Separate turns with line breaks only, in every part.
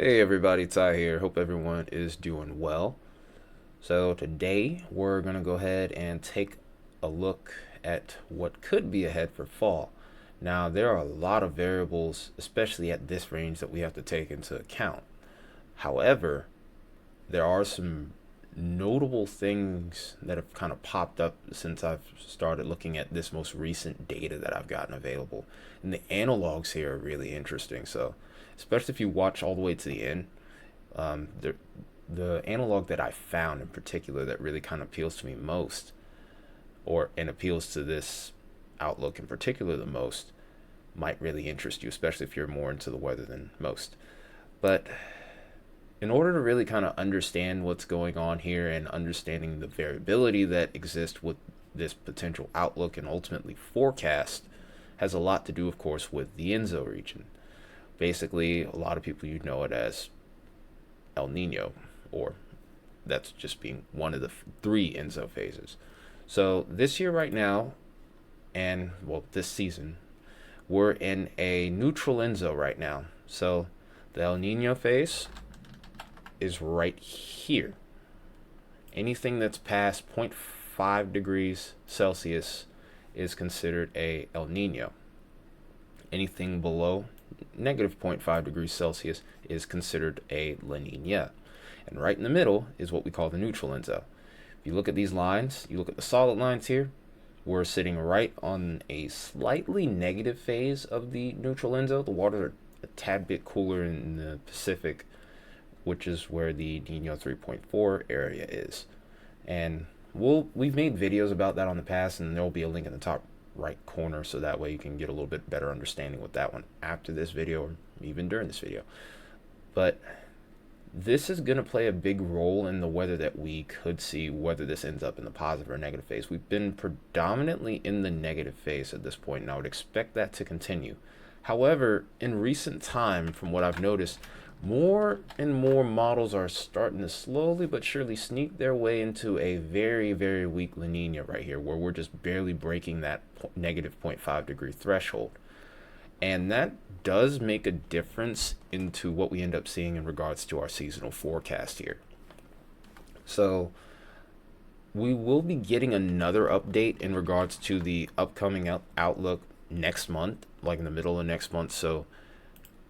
Hey everybody, Ty here. Hope everyone is doing well. So today we're going to go ahead and take a look at what could be ahead for fall. Now there are a lot of variables, especially at this range, that we have to take into account. However, there are some notable things that have kind of popped up since I've started looking at this most recent data that I've gotten available. And the analogs here are really interesting. So especially if you watch all the way to the end, the analog that I found in particular that really kind of appeals to me most, and appeals to this outlook in particular the most, might really interest you, especially if you're more into the weather than most. But in order to really kind of understand what's going on here and understanding the variability that exists with this potential outlook and ultimately forecast, has a lot to do, of course, with the ENSO region. Basically, a lot of people know it as El Nino, or that's just being one of the three ENSO phases. So this year, right now, and well, this season, we're in a neutral ENSO right now. So the El Nino phase is right here. Anything that's past zero point 0.5 degrees Celsius is considered a El Nino. Anything below negative zero point 0.5 degrees Celsius is considered a La Nina. And right in the middle is what we call the neutral ENSO. If you look at these lines, you look at the solid lines here, we're sitting right on a slightly negative phase of the neutral ENSO. The waters are a tad bit cooler in the Pacific, which is where the Nino 3.4 area is. And we've made videos about that on the past, and there will be a link in the top right corner, so that way you can get a little bit better understanding with that one after this video, or even during this video. But this is going to play a big role in the weather that we could see, whether this ends up in the positive or negative phase. We've been predominantly in the negative phase at this point, and I would expect that to continue. However, in recent time, from what I've noticed, more and more models are starting to slowly but surely sneak their way into a very, very weak La Nina right here, where we're just barely breaking that negative 0.5 degree threshold. And that does make a difference into what we end up seeing in regards to our seasonal forecast here. So we will be getting another update in regards to the upcoming outlook next month, like in the middle of next month. So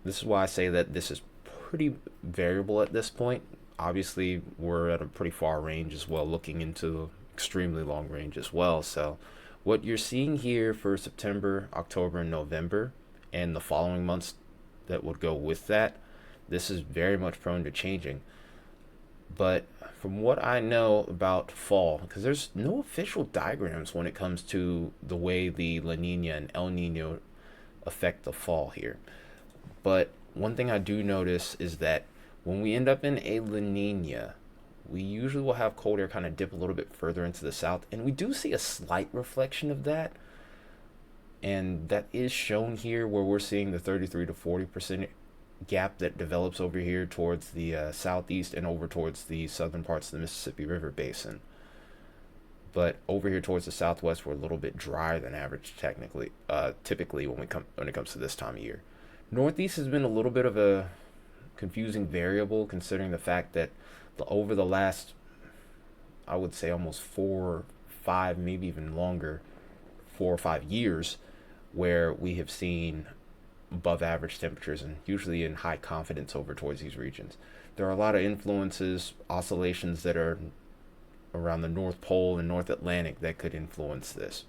this is why I say that this is pretty variable at this point. Obviously, we're at a pretty far range as well, looking into extremely long range as well. So what you're seeing here for September, October, and November, and the following months that would go with that, this is very much prone to changing. But from what I know about fall, because there's no official diagrams when it comes to the way the La Nina and El Nino affect the fall here. But one thing I do notice is that when we end up in a La Nina, we usually will have cold air kind of dip a little bit further into the south, and we do see a slight reflection of that. And that is shown here, where we're seeing the 33 to 40% gap that develops over here towards the southeast and over towards the southern parts of the Mississippi River Basin. But over here towards the southwest, we're a little bit drier than average, typically when it comes to this time of year. Northeast has been a little bit of a confusing variable, considering the fact that over the last, I would say, almost 4, 5, maybe even longer, 4 or 5 years, where we have seen above average temperatures, and usually in high confidence over towards these regions. There are a lot of influences, oscillations that are around the North Pole and North Atlantic that could influence this.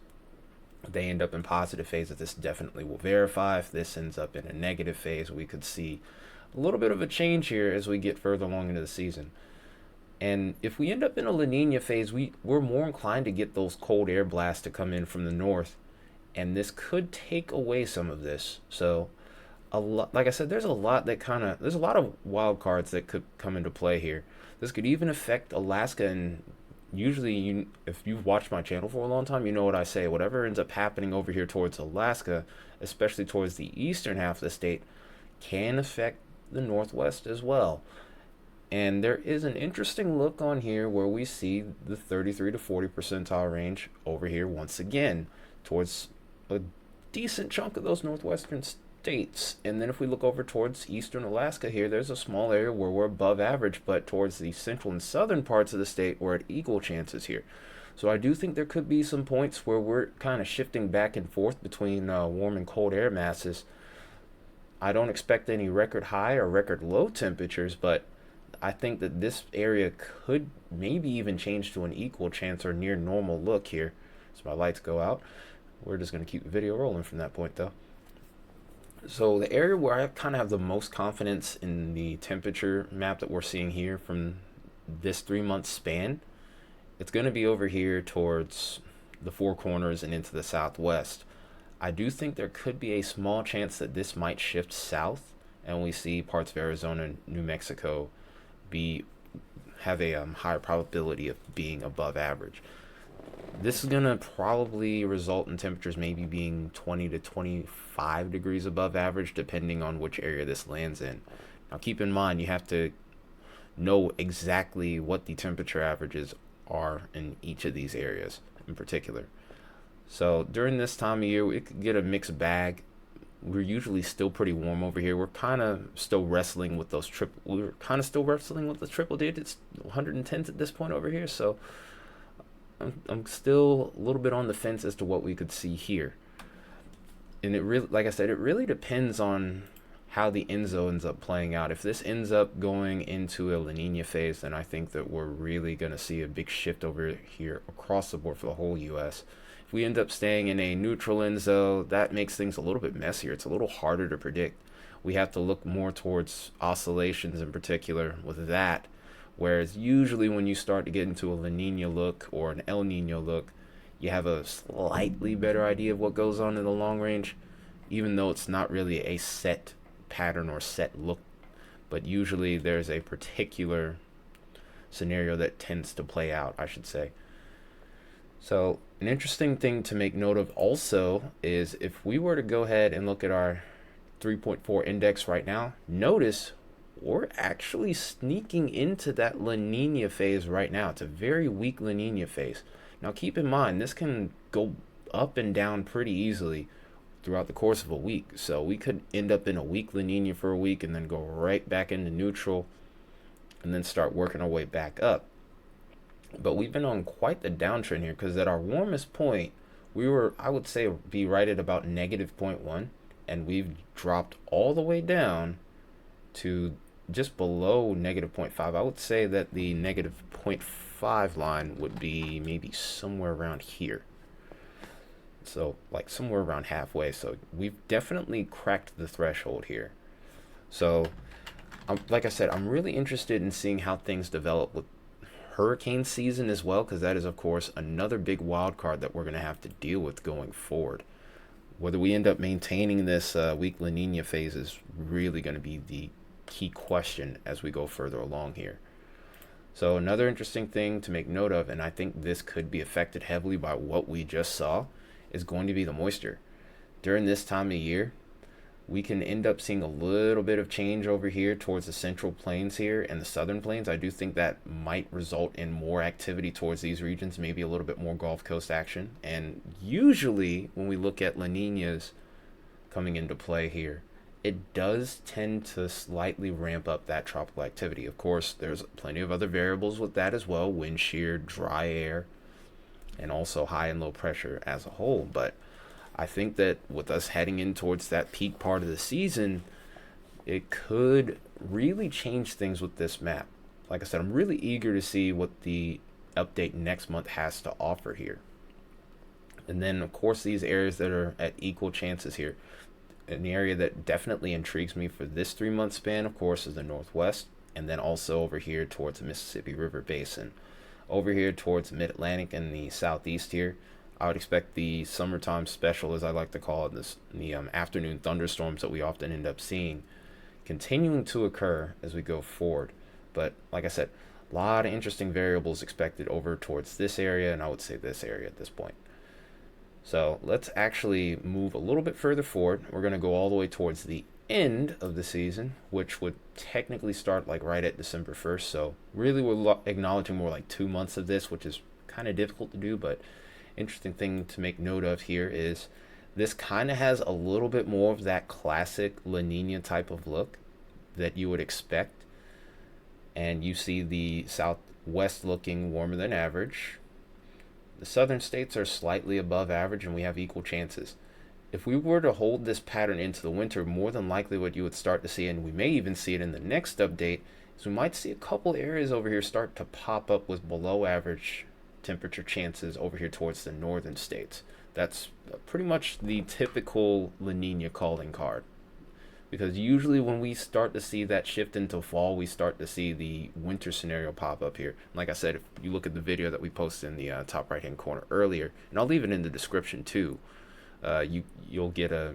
If they end up in positive phases, this definitely will verify. If this ends up in a negative phase, we could see a little bit of a change here as we get further along into the season. And if we end up in a La Nina phase, we're more inclined to get those cold air blasts to come in from the north, and this could take away some of this. So like I said, there's a lot of wild cards that could come into play here. This could even affect Alaska, and usually, if you've watched my channel for a long time, you know what I say. Whatever ends up happening over here towards Alaska, especially towards the eastern half of the state, can affect the Northwest as well. And there is an interesting look on here where we see the 33 to 40 percentile range over here once again towards a decent chunk of those northwestern States. And then if we look over towards eastern Alaska here, there's a small area where we're above average, but towards the central and southern parts of the state, we're at equal chances here. So I do think there could be some points where we're kind of shifting back and forth between warm and cold air masses. I don't expect any record high or record low temperatures, but I think that this area could maybe even change to an equal chance or near normal look here. So my lights go out. We're just going to keep the video rolling from that point though. So the area where I kind of have the most confidence in the temperature map that we're seeing here from this 3 month span, it's going to be over here towards the Four Corners and into the southwest. I do think there could be a small chance that this might shift south, and we see parts of Arizona and New Mexico have a higher probability of being above average. This is going to probably result in temperatures maybe being 20 to 25 degrees above average, depending on which area this lands in. Now, keep in mind, you have to know exactly what the temperature averages are in each of these areas in particular. So during this time of year, we could get a mixed bag. We're usually still pretty warm over here. We're kind of still wrestling with those we're kind of still wrestling with the triple digits, 110s at this point over here. So I'm still a little bit on the fence as to what we could see here. And it really, like I said, it really depends on how the ENSO ends up playing out. If this ends up going into a La Nina phase, then I think that we're really going to see a big shift over here across the board for the whole U.S. If we end up staying in a neutral ENSO, that makes things a little bit messier. It's a little harder to predict. We have to look more towards oscillations in particular with that. Whereas usually when you start to get into a La Nina look or an El Nino look, you have a slightly better idea of what goes on in the long range, even though it's not really a set pattern or set look. But usually there's a particular scenario that tends to play out, I should say. So an interesting thing to make note of also is if we were to go ahead and look at our 3.4 index right now, notice we're actually sneaking into that La Nina phase right now. It's a very weak La Nina phase. Now keep in mind, this can go up and down pretty easily throughout the course of a week. So we could end up in a weak La Nina for a week and then go right back into neutral and then start working our way back up. But we've been on quite the downtrend here because at our warmest point, we were, I would say, be right at about -0.1, and we've dropped all the way down to just below -0.5. I would say that the -0.5 line would be maybe somewhere around here. So like somewhere around halfway. So we've definitely cracked the threshold here. So like I said, I'm really interested in seeing how things develop with hurricane season as well, because that is of course another big wild card that we're going to have to deal with going forward. Whether we end up maintaining this weak La Nina phase is really going to be the key question as we go further along here. So another interesting thing to make note of, and I think this could be affected heavily by what we just saw, is going to be the moisture. During this time of year, we can end up seeing a little bit of change over here towards the central plains here and the southern plains. I do think that might result in more activity towards these regions, maybe a little bit more Gulf Coast action. And usually when we look at La Ninas coming into play here, it does tend to slightly ramp up that tropical activity. Of course, there's plenty of other variables with that as well, wind shear, dry air, and also high and low pressure as a whole. But I think that with us heading in towards that peak part of the season, it could really change things with this map. Like I said, I'm really eager to see what the update next month has to offer here. And then, of course, these areas that are at equal chances here. An area that definitely intrigues me for this 3 month span, of course, is the Northwest. And then also over here towards the Mississippi River Basin. Over here towards the Mid-Atlantic and the Southeast here, I would expect the summertime special, as I like to call it, the afternoon thunderstorms that we often end up seeing, continuing to occur as we go forward. But like I said, a lot of interesting variables expected over towards this area, and I would say this area at this point. So let's actually move a little bit further forward. We're going to go all the way towards the end of the season, which would technically start like right at December 1st. So really we're acknowledging more like 2 months of this, which is kind of difficult to do, but interesting thing to make note of here is This kind of has a little bit more of that classic La Nina type of look that you would expect. And you see the southwest looking warmer than average. The southern states are slightly above average, and we have equal chances. If we were to hold this pattern into the winter, more than likely what you would start to see, and we may even see it in the next update, is we might see a couple areas over here start to pop up with below average temperature chances over here towards the northern states. That's pretty much the typical La Nina calling card. Because usually when we start to see that shift into fall, we start to see the winter scenario pop up here. Like I said, if you look at the video that we posted in the top right hand corner earlier, and I'll leave it in the description too, you'll get a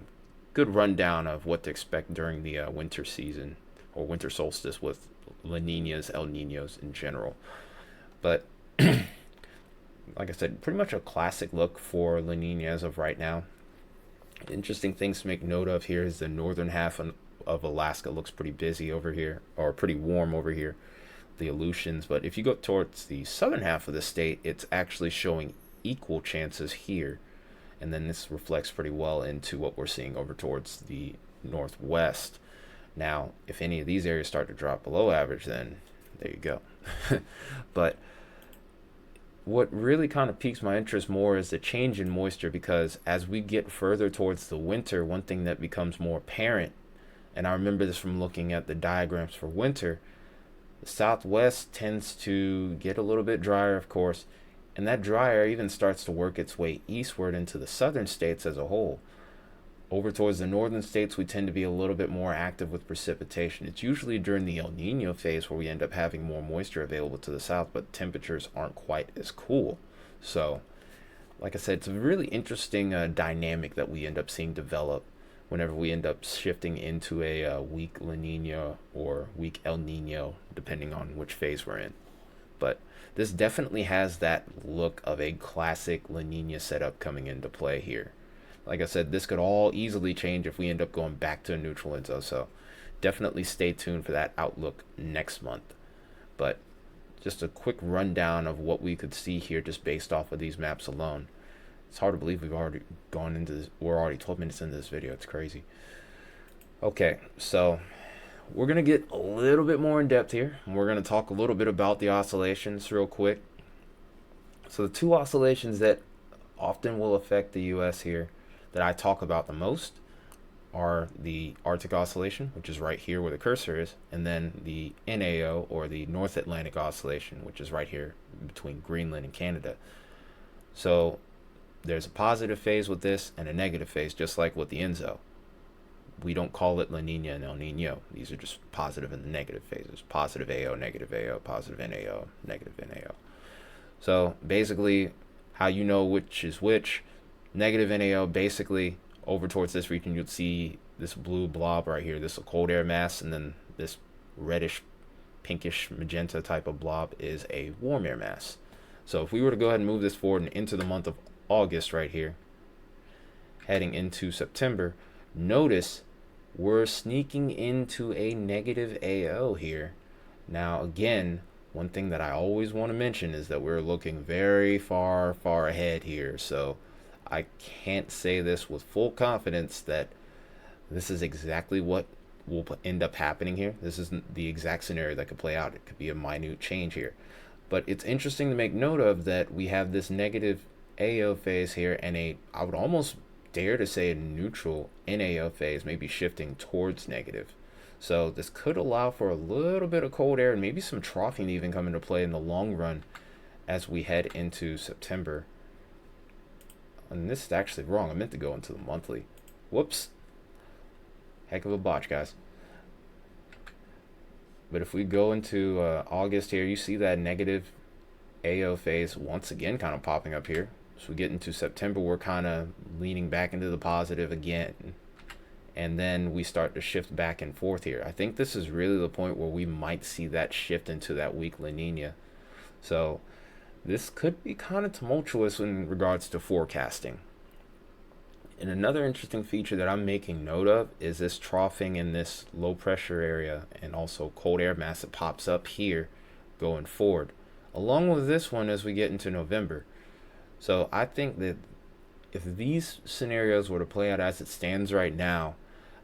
good rundown of what to expect during the winter season or winter solstice with La Ninas, El Ninos in general. But like I said, pretty much a classic look for La Nina as of right now. Interesting things to make note of here is the northern half of Alaska looks pretty busy over here, or pretty warm over here, the Aleutians. But if you go towards the southern half of the state, it's actually showing equal chances here. And then this reflects pretty well into what we're seeing over towards the northwest. Now, if any of these areas start to drop below average, then there you go. But what really kind of piques my interest more is the change in moisture, because as we get further towards the winter, one thing that becomes more apparent, and I remember this from looking at the diagrams for winter, the southwest tends to get a little bit drier, of course, and that dry air even starts to work its way eastward into the southern states as a whole. Over towards the northern states, we tend to be a little bit more active with precipitation. It's usually during the El Nino phase where we end up having more moisture available to the south, but temperatures aren't quite as cool. So, like I said, it's a really interesting dynamic that we end up seeing develop whenever we end up shifting into a weak La Nina or weak El Nino, depending on which phase we're in. But this definitely has that look of a classic La Nina setup coming into play here. Like I said, this could all easily change if we end up going back to a neutral ENSO. So definitely stay tuned for that outlook next month. But just a quick rundown of what we could see here just based off of these maps alone. It's hard to believe we've already gone into this. We're already 12 minutes into this video. It's crazy. Okay, so we're going to get a little bit more in depth here. We're going to talk a little bit about the oscillations real quick. So the two oscillations that often will affect the US here that I talk about the most are the Arctic Oscillation, which is right here where the cursor is, and then the NAO, or the North Atlantic Oscillation, which is right here between Greenland and Canada. So there's a positive phase with this and a negative phase, just like with the ENSO. We don't call it La Nina and El Nino. These are just positive and negative phases. Positive AO, negative AO, positive NAO, negative NAO. So basically, how you know which is which, negative NAO, basically over towards this region, you'd see this blue blob right here, this cold air mass, and then this reddish, pinkish, magenta type of blob is a warm air mass. So if we were to go ahead and move this forward and into the month of August right here, heading into September, notice we're sneaking into a negative AO here. Now again, one thing that I always want to mention is that we're looking very far ahead here. So I can't say this with full confidence that this is exactly what will end up happening here. This isn't the exact scenario that could play out. It could be a minute change here. But it's interesting to make note of that we have this negative AO phase here and I would almost dare to say a neutral NAO phase, maybe shifting towards negative. So this could allow for a little bit of cold air and maybe some troughing to even come into play in the long run as we head into September. And this is actually wrong. I meant to go into the monthly. Whoops. Heck of a botch, guys. But if we go into August here, you see that negative AO phase once again kind of popping up here. So we get into September, we're kind of leaning back into the positive again. And then we start to shift back and forth here. I think this is really the point where we might see that shift into that weak La Nina. So this could be kind of tumultuous in regards to forecasting. And another interesting feature that I'm making note of is this troughing in this low pressure area and also cold air mass that pops up here going forward, along with this one as we get into November. So I think that if these scenarios were to play out as it stands right now,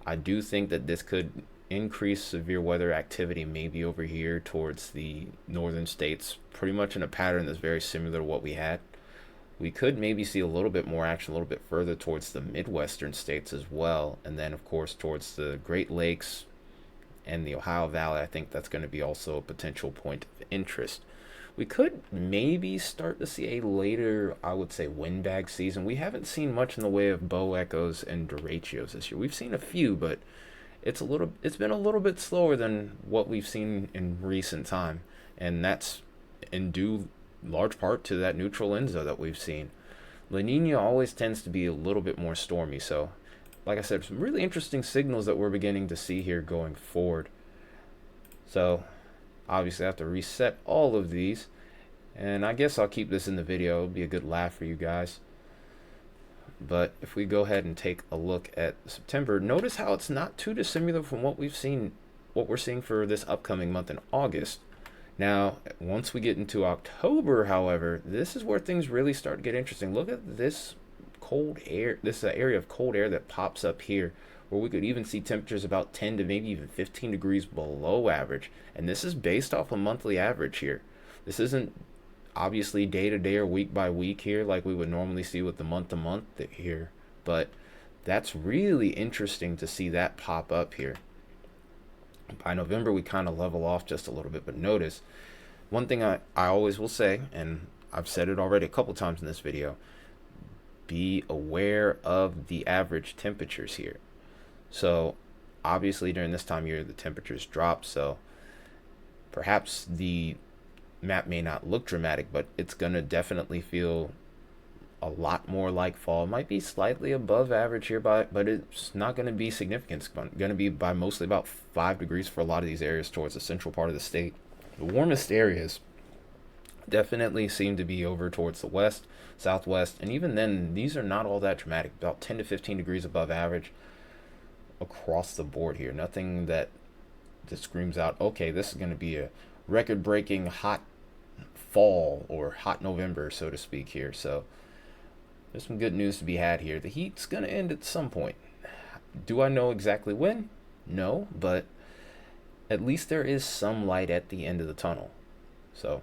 I do think that this could increase severe weather activity maybe over here towards the northern states, pretty much in a pattern that's very similar to what we had. We could maybe see a little bit more action a little bit further towards the Midwestern states as well. And then, of course, towards the Great Lakes and the Ohio Valley, I think that's going to be also a potential point of interest. We could maybe start to see a later, I would say, windbag season. We haven't seen much in the way of bow echoes and derechos this year. We've seen a few, but it's been a little bit slower than what we've seen in recent time, and that's in due large part to that neutral ENSO that we've seen. La Nina always tends to be a little bit more stormy, so like I said, some really interesting signals that we're beginning to see here going forward. So obviously I have to reset all of these, and I guess I'll keep this in the video. It'll be a good laugh for you guys. But if we go ahead and take a look at September, notice how it's not too dissimilar from what we're seeing for this upcoming month in August. Now, once we get into October, however, this is where things really start to get interesting. Look at this cold air, this area of cold air that pops up here, where we could even see temperatures about 10 to maybe even 15 degrees below average. And this is based off a monthly average here. This isn't obviously day to day or week by week here like we would normally see with the month to month here, but that's really interesting to see that pop up here. By November we kind of level off just a little bit, but notice one thing I always will say, and I've said it already a couple times in this video, be aware of the average temperatures here. So obviously during this time of year the temperatures drop, so perhaps the map may not look dramatic, but it's gonna definitely feel a lot more like fall. It might be slightly above average here, but it's not going to be significant. It's going to be by mostly about 5 degrees for a lot of these areas towards the central part of the state. The warmest areas definitely seem to be over towards the west, southwest, and even then these are not all that dramatic, about 10 to 15 degrees above average across the board here. Nothing that screams out, okay, this is going to be a record-breaking hot fall or hot November, so to speak here. So there's some good news to be had here. The heat's going to end at some point. Do I know exactly when? No, but at least there is some light at the end of the tunnel. So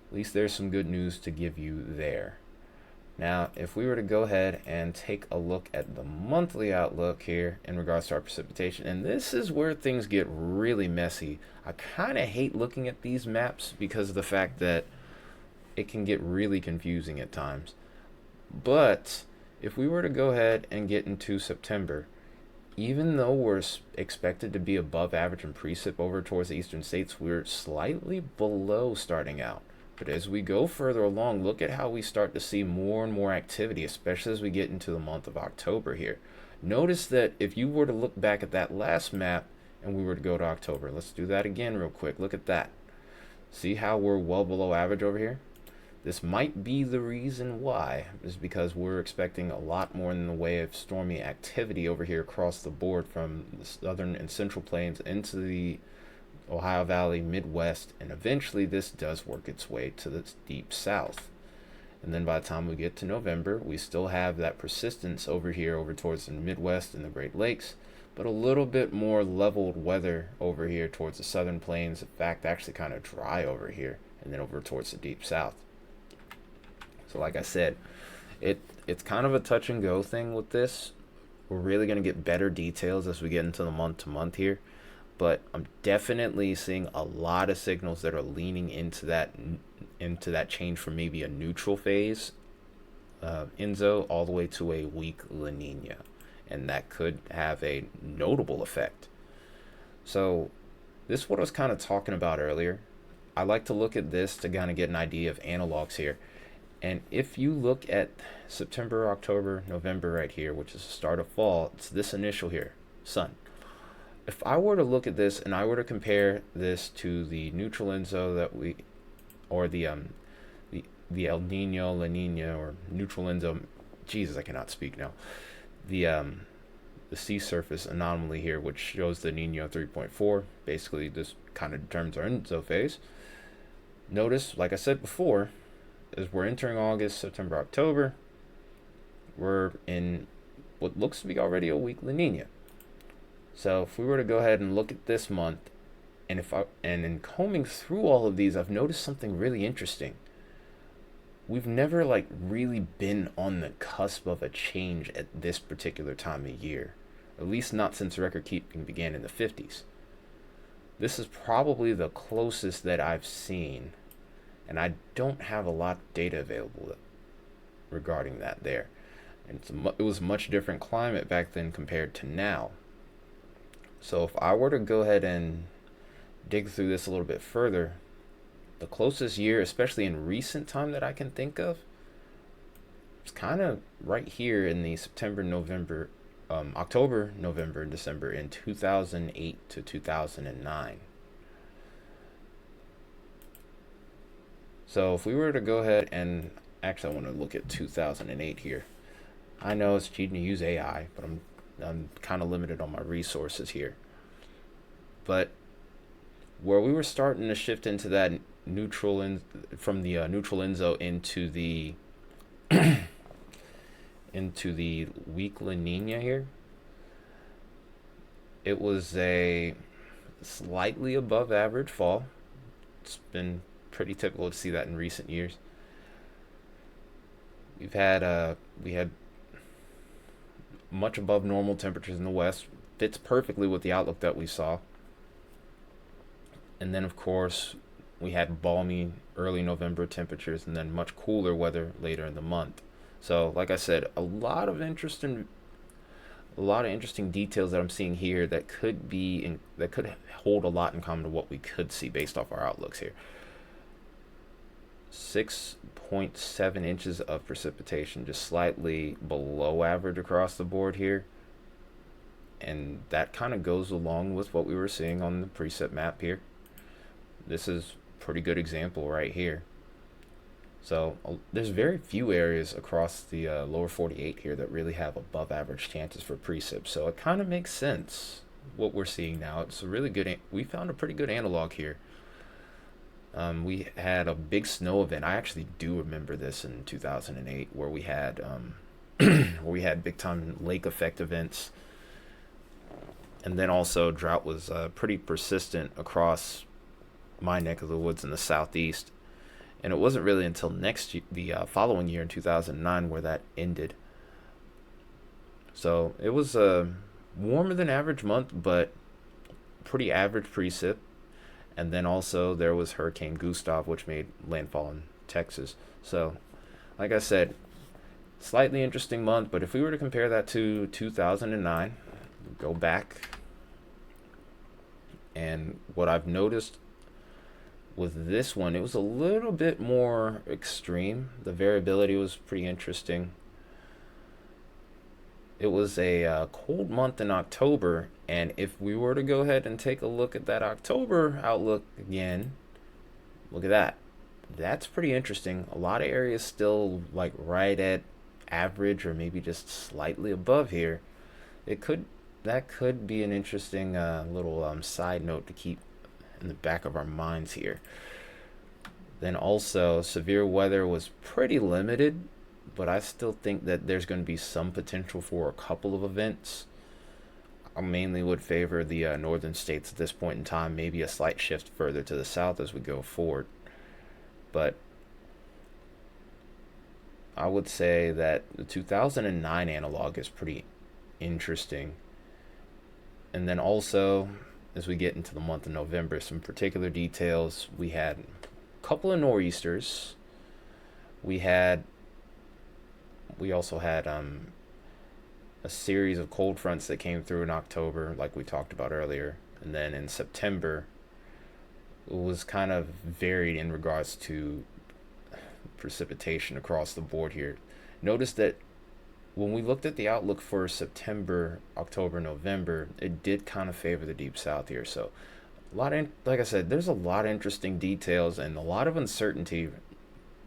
at least there's some good news to give you there. Now, if we were to go ahead and take a look at the monthly outlook here in regards to our precipitation, and this is where things get really messy. I kind of hate looking at these maps because of the fact that it can get really confusing at times. But if we were to go ahead and get into September, even though we're expected to be above average in precip over towards the eastern states, we're slightly below starting out. But as we go further along, look at how we start to see more and more activity, especially as we get into the month of October here. Notice that if you were to look back at that last map and we were to go to October, let's do that again real quick. Look at that. See how we're well below average over here? This might be the reason why, is because we're expecting a lot more in the way of stormy activity over here across the board from the southern and central plains into the Ohio Valley, Midwest, and eventually this does work its way to the deep south. And then by the time we get to November, we still have that persistence over here over towards the Midwest and the Great Lakes, but a little bit more leveled weather over here towards the southern plains. In fact, actually kind of dry over here, and then over towards the deep south. So like I said, it's kind of a touch and go thing with this. We're really going to get better details as we get into the month to month here, but I'm definitely seeing a lot of signals that are leaning into that change from maybe a neutral phase ENSO all the way to a weak La Nina, and that could have a notable effect. So this is what I was kind of talking about earlier. I like to look at this to kind of get an idea of analogs here. And if you look at September, October, November right here, which is the start of fall, it's this initial here, sun. If I were to look at this and I were to compare this to the neutral ENSO that or the El Nino, La Nina, or neutral ENSO, Jesus, I cannot speak now. The sea surface anomaly here, which shows the Nino 3.4, basically this kind of determines our ENSO phase. Notice, like I said before, as we're entering August, September, October, we're in what looks to be already a weak La Nina. So if we were to go ahead and look at this month, and in combing through all of these, I've noticed something really interesting. We've never like really been on the cusp of a change at this particular time of year, at least not since record keeping began in the 50s. This is probably the closest that I've seen, and I don't have a lot of data available regarding that there. And it was a much different climate back then compared to now. So if I were to go ahead and dig through this a little bit further, the closest year, especially in recent time that I can think of, it's kind of right here in the October, November, and December in 2008 to 2009. So if we were to go ahead and actually, I want to look at 2008 here. I know it's cheating to use AI, but I'm kind of limited on my resources here. But where we were starting to shift into that from the neutral ENSO into the weak La Nina here, it was a slightly above average fall. It's been pretty typical to see that in recent years. We had much above normal temperatures in the west. Fits perfectly with the outlook that we saw. And then of course we had balmy early November temperatures, and then much cooler weather later in the month. So like I said, a lot of interesting details that I'm seeing here that could hold a lot in common to what we could see based off our outlooks here. 6.7 inches of precipitation, just slightly below average across the board here. And that kind of goes along with what we were seeing on the preset map here. This is a pretty good example right here. So there's very few areas across the lower 48 here that really have above average chances for precip. So it kind of makes sense what we're seeing now. It's a really good, we found a pretty good analog here. We had a big snow event. I actually do remember this in 2008, where we had big time lake effect events, and then also drought was pretty persistent across my neck of the woods in the southeast. And it wasn't really until the following year in 2009 where that ended. So it was a warmer than average month, but pretty average precip. And then also there was Hurricane Gustav, which made landfall in Texas. So, like I said, slightly interesting month. But if we were to compare that to 2009, go back, and what I've noticed with this one, it was a little bit more extreme. The variability was pretty interesting. It was a cold month in October, and if we were to go ahead and take a look at that October outlook again, look at that. That's pretty interesting. A lot of areas still like right at average or maybe just slightly above here. That could be an interesting little side note to keep in the back of our minds here. Then also, severe weather was pretty limited, but I still think that there's going to be some potential for a couple of events. I mainly would favor the northern states at this point in time, maybe a slight shift further to the south as we go forward. But I would say that the 2009 analog is pretty interesting. And then also, as we get into the month of November, some particular details. We had a couple of nor'easters. We also had a series of cold fronts that came through in October, like we talked about earlier. And then in September, it was kind of varied in regards to precipitation across the board here. Notice that when we looked at the outlook for September, October, November, it did kind of favor the deep south here. So like I said, there's a lot of interesting details and a lot of uncertainty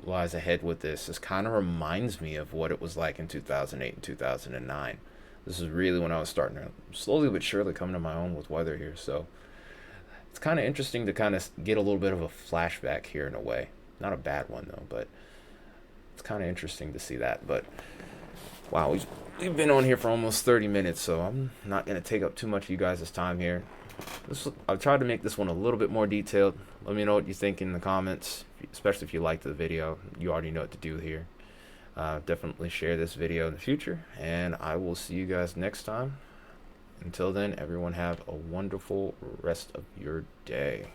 lies ahead with this. This kind of reminds me of what it was like in 2008 and 2009. This is really when I was starting to slowly but surely come to my own with weather here. So it's kind of interesting to kind of get a little bit of a flashback here in a way. Not a bad one though, but it's kind of interesting to see that. But Wow, we've been on here for almost 30 minutes, so I'm not going to take up too much of you guys' time here. I've tried to make this one a little bit more detailed. Let me know what you think in the comments, especially if you liked the video. You already know what to do here. Definitely share this video in the future, and I will see you guys next time. Until then, everyone have a wonderful rest of your day.